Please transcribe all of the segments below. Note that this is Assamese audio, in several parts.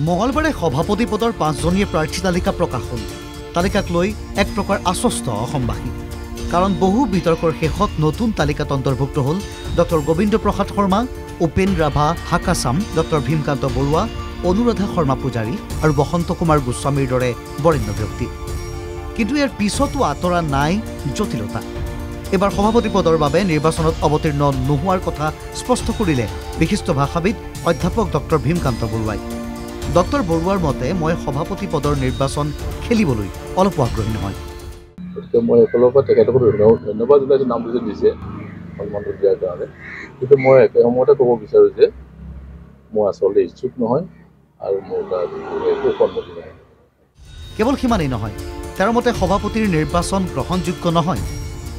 মঙলবাৰে সভাপতি পদৰ 5জনীয়া প্ৰাৰ্থী তালিকা প্ৰকাশ হ'ল। তালিকাক লৈ এক প্ৰকাৰ আশ্বস্ত অসমবাসী, কাৰণ বহু বিতৰ্কৰ শেষত নতুন তালিকাত অন্তৰ্ভুক্ত হ'ল ডক্টৰ গোবিন্দ প্ৰসাদ শৰ্মা, উপেন ৰাভা হাকাচাম, ডক্টৰ ভীমকান্ত বৰুৱা, অনুৰাধা শৰ্মা পূজাৰী আৰু বসন্ত কুমাৰ গোস্বামীৰ দৰে বৰেণ্য ব্যক্তি। কিন্তু ইয়াৰ পিছতো আঁতৰা নাই জটিলতা। এবাৰ সভাপতি পদৰ বাবে নিৰ্বাচনত অৱতীৰ্ণ নোহোৱাৰ কথা স্পষ্ট কৰিলে বিশিষ্ট ভাষাবিদ অধ্যাপক ডক্টৰ ভীমকান্ত বৰুৱাই। ডক্টৰ বৰুৱাৰ মতে মই সভাপতি পদৰ নিৰ্বাচন খেলিবলৈ অলপ আগ্ৰহী নহয়। মই এফালৰ পৰা তেখেতকো ধন্যবাদ জনাইছো নামটো যে দিছে সন্মানটো দিয়াৰ কাৰণে। কিন্তু মই একে সময়তে ক'ব বিচাৰোঁ যে মই আচলতে ইচ্ছুক নহয় আৰু মোৰ তাত একো সন্মতি নহয়। কেৱল সিমানেই নহয়, তেওঁৰ মতে সভাপতিৰ নিৰ্বাচন গ্ৰহণযোগ্য নহয়,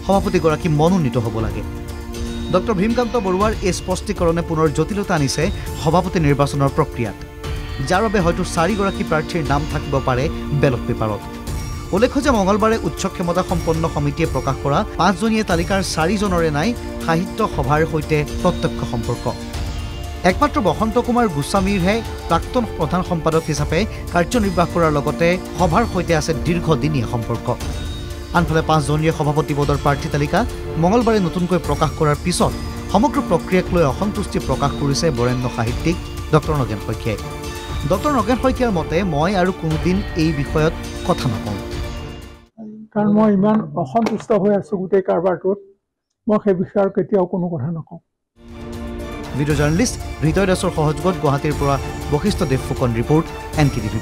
সভাপতিগৰাকী মনোনীত হ'ব লাগে। ডক্টৰ ভীমকান্ত বৰুৱাৰ এই স্পষ্টীকৰণে পুনৰ জটিলতা আনিছে সভাপতি নিৰ্বাচনৰ প্ৰক্ৰিয়াত, যাৰ বাবে হয়তো 4গৰাকী প্ৰাৰ্থীৰ নাম থাকিব পাৰে বেলট পেপাৰত। উল্লেখ্য যে মঙলবাৰে উচ্চ ক্ষমতা সম্পন্ন সমিতিয়ে প্ৰকাশ কৰা 5জনীয়া তালিকাৰ 4জনৰে নাই সাহিত্য সভাৰ সৈতে প্ৰত্যক্ষ সম্পৰ্ক। একমাত্ৰ বসন্ত কুমাৰ গোস্বামীৰহে প্ৰাক্তন প্ৰধান সম্পাদক হিচাপে কাৰ্যনিৰ্বাহ কৰাৰ লগতে সভাৰ সৈতে আছে দীৰ্ঘদিনীয়া সম্পৰ্ক। আনফালে 5জনীয়া সভাপতি পদৰ প্ৰাৰ্থী তালিকা মঙলবাৰে নতুনকৈ প্ৰকাশ কৰাৰ পিছত সমগ্ৰ প্ৰক্ৰিয়াক লৈ অসন্তুষ্টি প্ৰকাশ কৰিছে বৰেণ্য সাহিত্যিক ডক্টৰ নগেন শইকীয়াই। ডক্টৰ নগেন শইকীয়াৰ মতে মই আৰু কোনোদিন এই বিষয়ত কথা নকওঁ, কাৰণ মই ইমান অসন্তুষ্ট হৈ আছোঁ গোটেই কাৰবাৰটোত, মই সেই বিষয়ে কেতিয়াও কোনো কথা নকওঁ। ভিডিঅ' জাৰ্নেলিষ্ট হৃদয় দাসৰ সহযোগত গুৱাহাটীৰ পৰা বশিষ্ঠ দেৱফুকন ৰিপৰ্ট NKTV+।